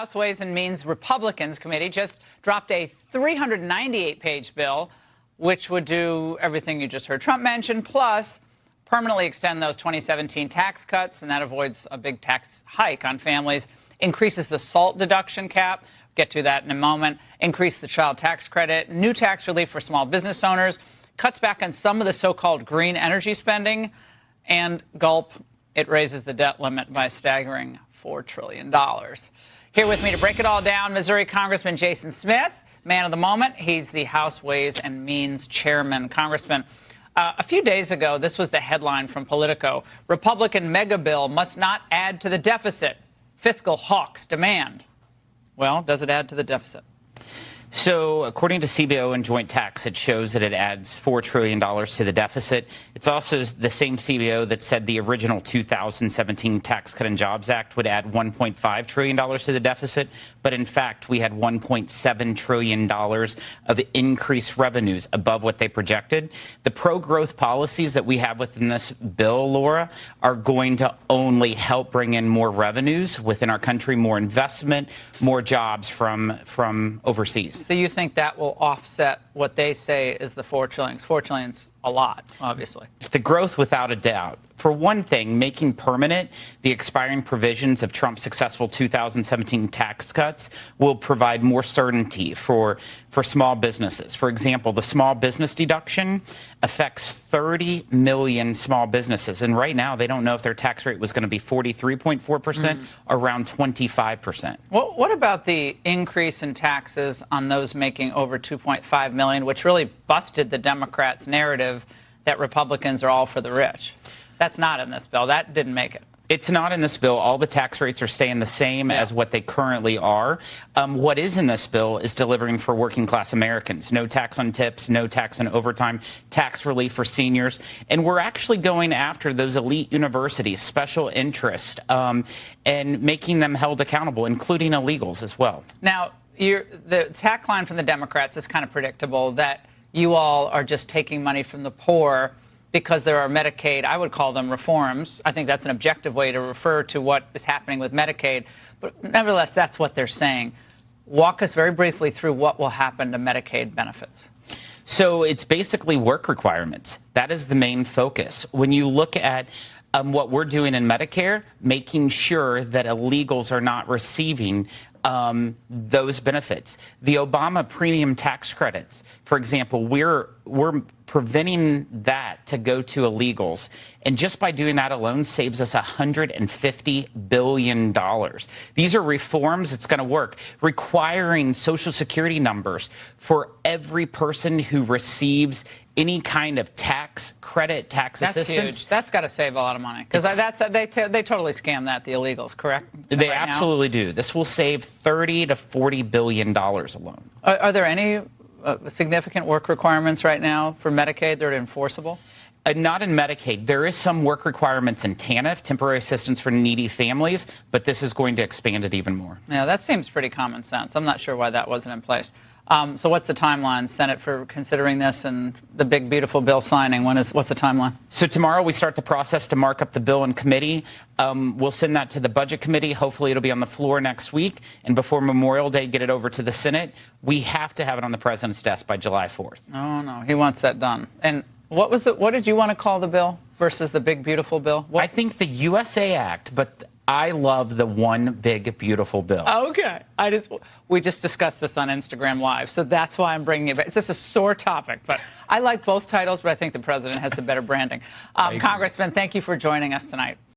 House Ways and Means Republicans Committee just dropped a 398-page bill, which would do everything you just heard Trump mention, plus permanently extend those 2017 tax cuts, and that avoids a big tax hike on families, increases the SALT deduction cap, get to that in a moment, increase the child tax credit, new tax relief for small business owners, cuts back on some of the so-called green energy spending, and gulp, it raises the debt limit by a staggering $4 trillion. Here with me to break it all down, Missouri Congressman Jason Smith, man of the moment. He's the House Ways and Means Chairman. Congressman, a few days ago, this was the headline from Politico. Republican mega bill must not add to the deficit. Fiscal hawks demand. Well, does it add to the deficit? So according to CBO and Joint Tax, it shows that it adds $4 trillion to the deficit. It's also the same CBO that said the original 2017 Tax Cut and Jobs Act would add $1.5 trillion to the deficit. But in fact, we had $1.7 trillion of increased revenues above what they projected. The pro-growth policies that we have within this bill, Laura, are going to only help bring in more revenues within our country, more investment, more jobs from overseas. So you think that will offset what they say is the $4 trillion? $4 trillion's a lot, obviously. The growth, without a doubt. For one thing, making permanent the expiring provisions of Trump's successful 2017 tax cuts will provide more certainty for small businesses. For example, the small business deduction affects 30 million small businesses. And right now, they don't know if their tax rate was going to be 43.4%, around 25%. Well, what about the increase in taxes on those making over $2.5 million, which really busted the Democrats' narrative that Republicans are all for the rich? That's not in this bill. That didn't make it. It's not in this bill. All the tax rates are staying the same as what they currently are. What is in this bill is delivering for working class Americans. No tax on tips, no tax on overtime, tax relief for seniors. And we're actually going after those elite universities, special interest, and making them held accountable, including illegals as well. Now, the tax line from the Democrats is kind of predictable, that you all are just taking money from the poor because there are Medicaid, I would call them reforms. I think that's an objective way to refer to what is happening with Medicaid. But nevertheless, that's what they're saying. Walk us very briefly through what will happen to Medicaid benefits. So it's basically work requirements. That is the main focus. When you look at what we're doing in Medicare, making sure that illegals are not receiving those benefits. The Obama premium tax credits, for example, we're preventing that to go to illegals. And just by doing that alone saves us $150 billion. These are reforms. It's going to work. Requiring Social Security numbers for every person who receives any kind of tax credit, tax assistance. That's huge. That's got to save a lot of money. Because they totally scam that, the illegals, correct? They absolutely do. This will save $30 to $40 billion alone. Are there any significant work requirements right now for Medicaid that are enforceable? Not in Medicaid. There is some work requirements in TANF, temporary assistance for needy families, but this is going to expand it even more. Yeah, that seems pretty common sense. I'm not sure why that wasn't in place. So what's the timeline, Senate, for considering this and the big, beautiful bill signing? What's the timeline? So tomorrow we start the process to mark up the bill in committee. We'll send that to the Budget Committee. Hopefully it'll be on the floor next week. And before Memorial Day, get it over to the Senate. We have to have it on the president's desk by July 4th. Oh, no. He wants that done. And what did you want to call the bill versus the big, beautiful bill? I think the USA Act, but I love the one big, beautiful bill. Okay. We just discussed this on Instagram Live, so that's why I'm bringing it back. It's just a sore topic, but I like both titles, but I think the president has the better branding. Congressman, thank you for joining us tonight.